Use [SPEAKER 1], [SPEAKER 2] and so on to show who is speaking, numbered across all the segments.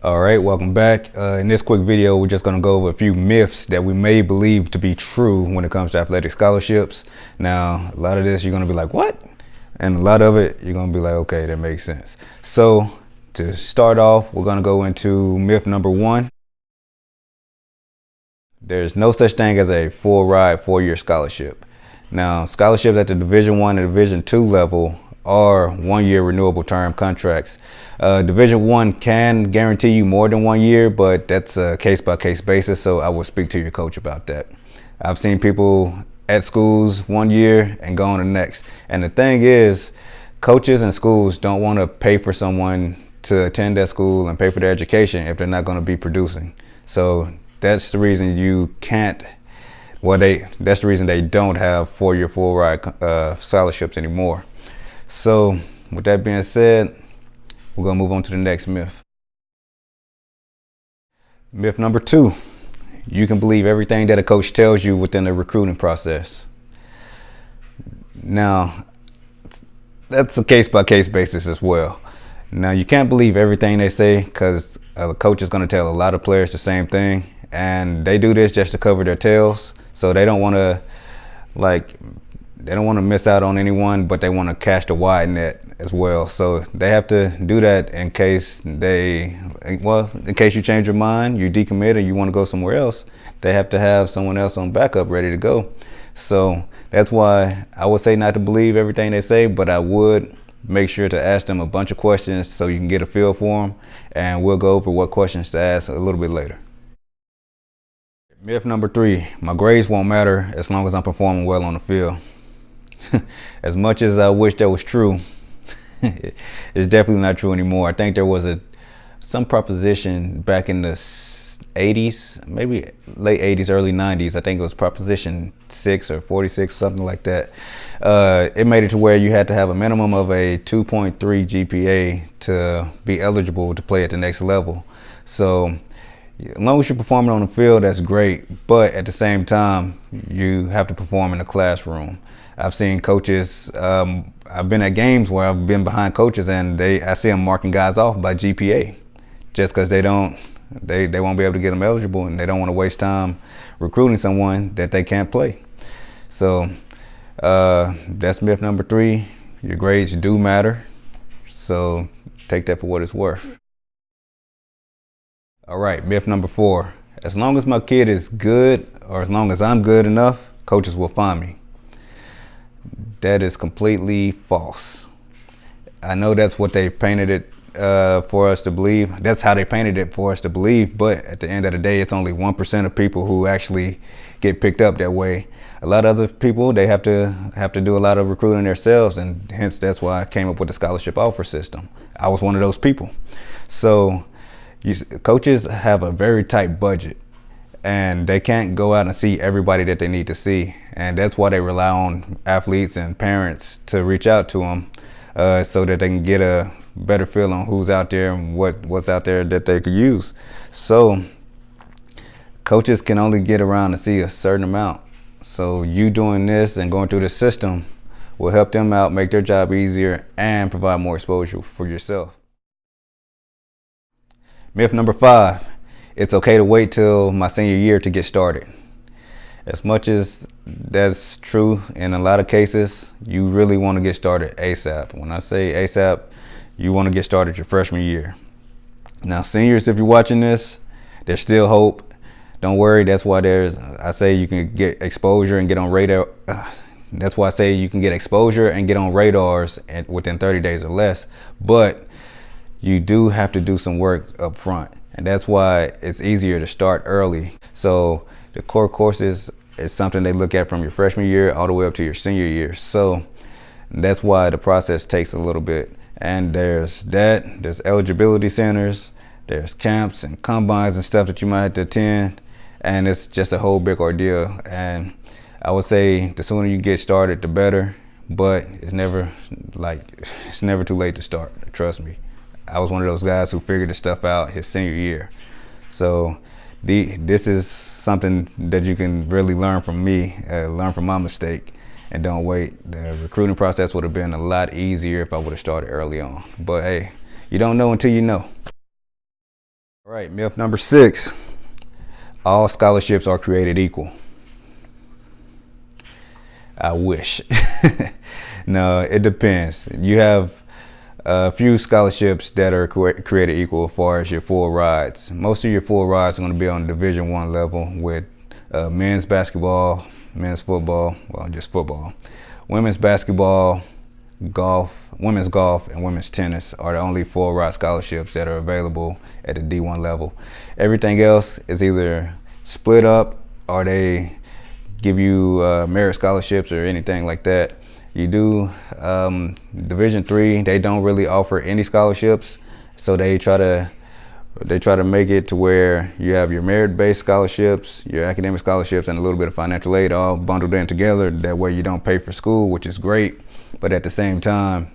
[SPEAKER 1] All right, welcome back. In this quick video, we're just going to go over a few myths that we may believe to be true when it comes to athletic scholarships. Now, a lot of this, you're going to be like, what? And a lot of it, you're going to be like, okay, that makes sense. So to start off, we're going to go into myth number one. There's no such thing as a full ride 4-year scholarship. Now, scholarships at the Division I and Division II level are 1-year renewable term contracts. Division I can guarantee you more than 1 year, but that's a case-by-case basis, so I will speak to your coach about that. I've seen people at schools 1 year and go on the next. And the thing is, coaches and schools don't want to pay for someone to attend that school and pay for their education if they're not going to be producing. So that's the reason you can't, that's the reason they don't have 4-year full ride scholarships anymore. So with that being said, we're going to move on to the next myth. Myth number 2, you can believe everything that a coach tells you within the recruiting process. Now, that's a case-by-case basis as well. Now, you can't believe everything they say because a coach is going to tell a lot of players the same thing, and they do this just to cover their tails. So they don't want to miss out on anyone, but they want to cast a wide net as well. So they have to do that in case in case you change your mind, you decommit, and you want to go somewhere else, they have to have someone else on backup ready to go. So that's why I would say not to believe everything they say, but I would make sure to ask them a bunch of questions so you can get a feel for them, and we'll go over what questions to ask a little bit later. Myth number 3, my grades won't matter as long as I'm performing well on the field. As much as I wish that was true, it's definitely not true anymore. I think there was some proposition back in the 80s, maybe late 80s, early 90s. I think it was Proposition 6 or 46, something like that. It made it to where you had to have a minimum of a 2.3 GPA to be eligible to play at the next level. So as long as you're performing on the field, that's great. But at the same time, you have to perform in the classroom. I've seen coaches, I've been at games where I've been behind coaches and I see them marking guys off by GPA just because they won't be able to get them eligible, and they don't want to waste time recruiting someone that they can't play. So that's myth number 3. Your grades do matter. So take that for what it's worth. All right, myth number 4. As long as my kid is good, or as long as I'm good enough, coaches will find me. That is completely false. I know that's what they painted it for us to believe. That's how they painted it for us to believe. But at the end of the day, it's only 1% of people who actually get picked up that way. A lot of other people, they have to do a lot of recruiting themselves, and hence that's why I came up with the scholarship offer system. I was one of those people. So coaches have a very tight budget, and they can't go out and see everybody that they need to see. And that's why they rely on athletes and parents to reach out to them so that they can get a better feel on who's out there and what's out there that they could use. So coaches can only get around to see a certain amount. So you doing this and going through the system will help them out, make their job easier, and provide more exposure for yourself. Myth number 5, it's okay to wait till my senior year to get started. As much as that's true in a lot of cases, you really want to get started ASAP. When I say ASAP, you want to get started your freshman year. Now, seniors, if you're watching this, there's still hope. Don't worry. That's why I say you can get exposure and get on radar. That's why I say you can get exposure and get on radars within 30 days or less. But you do have to do some work up front. And that's why it's easier to start early. So the core courses is something they look at from your freshman year all the way up to your senior year. So that's why the process takes a little bit. And there's eligibility centers, there's camps and combines and stuff that you might have to attend. And it's just a whole big ordeal. And I would say the sooner you get started, the better. But it's never too late to start. Trust me. I was one of those guys who figured this stuff out his senior year. So this is something that you can really learn from me, learn from my mistake, and don't wait. The recruiting process would have been a lot easier if I would have started early on. But hey, you don't know until you know. All right, myth number 6. All scholarships are created equal. I wish. No, it depends. You have a few scholarships that are created equal as far as your full rides. Most of your full rides are going to be on the Division I level with men's basketball, men's football, well, just football, women's basketball, golf, women's golf, and women's tennis are the only full ride scholarships that are available at the D1 level. Everything else is either split up or they give you merit scholarships or anything like that. You do Division III, they don't really offer any scholarships, so they try to make it to where you have your merit-based scholarships, your academic scholarships, and a little bit of financial aid all bundled in together. That way you don't pay for school, which is great, but at the same time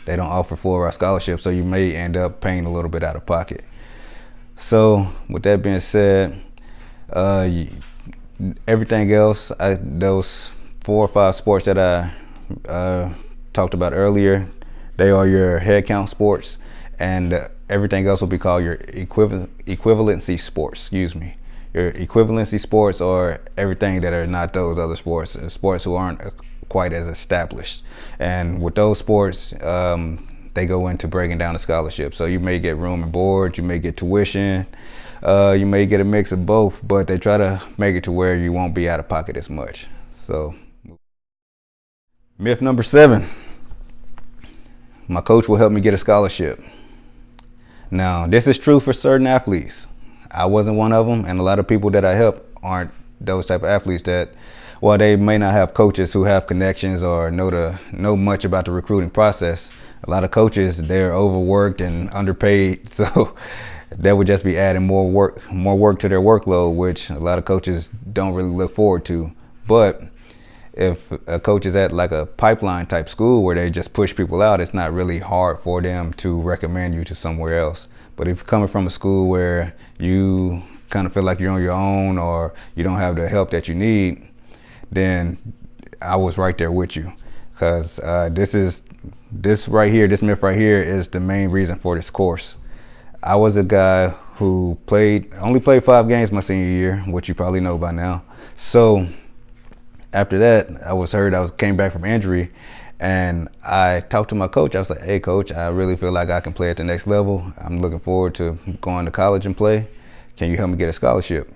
[SPEAKER 1] they don't offer full ride scholarships, so you may end up paying a little bit out of pocket. So with that being said, everything else, those 4 or 5 sports that I talked about earlier, they are your head count sports, and everything else will be called your equivalency sports. Excuse me. Your equivalency sports are everything that are not those other sports, sports who aren't quite as established. And with those sports, they go into breaking down the scholarship. So you may get room and board, you may get tuition, you may get a mix of both, but they try to make it to where you won't be out of pocket as much. So myth number 7, my coach will help me get a scholarship. Now, this is true for certain athletes. I wasn't one of them, and a lot of people that I help aren't those type of athletes that, while they may not have coaches who have connections or know much about the recruiting process, a lot of coaches, they're overworked and underpaid, so that would just be adding more work to their workload, which a lot of coaches don't really look forward to. But if a coach is at like a pipeline type school where they just push people out, it's not really hard for them to recommend you to somewhere else. But if you're coming from a school where you kind of feel like you're on your own or you don't have the help that you need, then I was right there with you, because this myth right here is the main reason for this course. I was a guy who only played 5 games my senior year, which you probably know by now. So after that, I was hurt. Came back from injury, and I talked to my coach. I was like, "Hey, coach, I really feel like I can play at the next level. I'm looking forward to going to college and play. Can you help me get a scholarship?"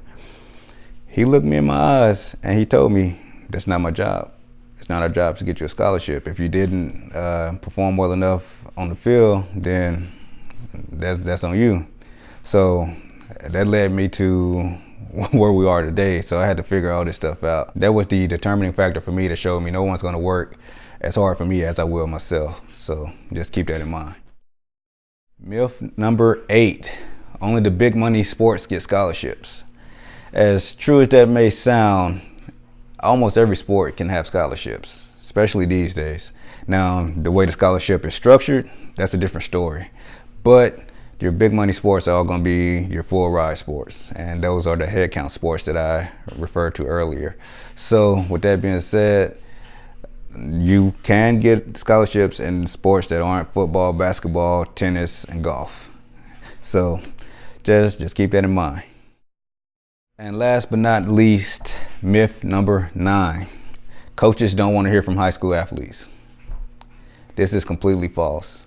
[SPEAKER 1] He looked me in my eyes and he told me, "That's not my job. It's not our job to get you a scholarship. If you didn't perform well enough on the field, then that's on you." So that led me to where we are today. So I had to figure all this stuff out. That was the determining factor for me to show me no one's going to work as hard for me as I will myself. So just keep that in mind. Myth number 8, only the big money sports get scholarships. As true as that may sound, almost every sport can have scholarships, especially these days. Now, the way the scholarship is structured, that's a different story. But your big money sports are all going to be your full ride sports, and those are the head count sports that I referred to earlier. So with that being said, you can get scholarships in sports that aren't football, basketball, tennis, and golf. So just keep that in mind. And last but not least, myth number 9, coaches don't want to hear from high school athletes. This is completely false.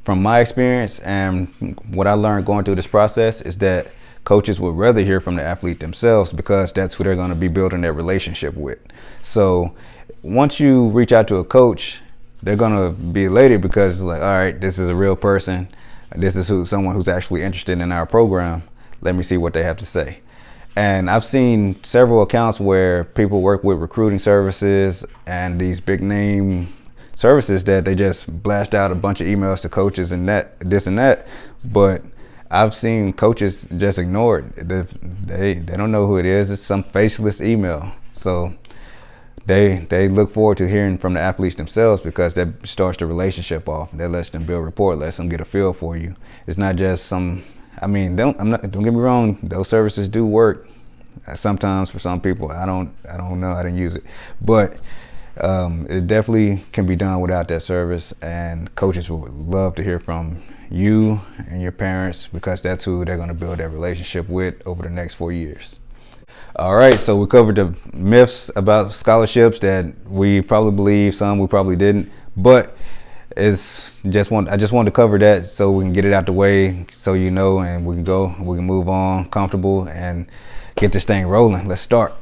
[SPEAKER 1] From my experience and what I learned going through this process is that coaches would rather hear from the athlete themselves, because that's who they're going to be building their relationship with. So once you reach out to a coach, they're going to be elated because it's like, all right, this is a real person. This is someone who's actually interested in our program. Let me see what they have to say. And I've seen several accounts where people work with recruiting services and these big name services that they just blast out a bunch of emails to coaches and this and that, but I've seen coaches just ignore it. They don't know who it is. It's some faceless email. So they look forward to hearing from the athletes themselves, because that starts the relationship off. That lets them build rapport, lets them get a feel for you. It's not just don't get me wrong, those services do work sometimes for some people. I don't know, I didn't use it, but it definitely can be done without that service, and coaches would love to hear from you and your parents, because that's who they're going to build their relationship with over the next 4 years. All right, so we covered the myths about scholarships that we probably believe, some we probably didn't, but I just wanted to cover that so we can get it out the way, so you know, and we can move on comfortable and get this thing rolling. Let's start.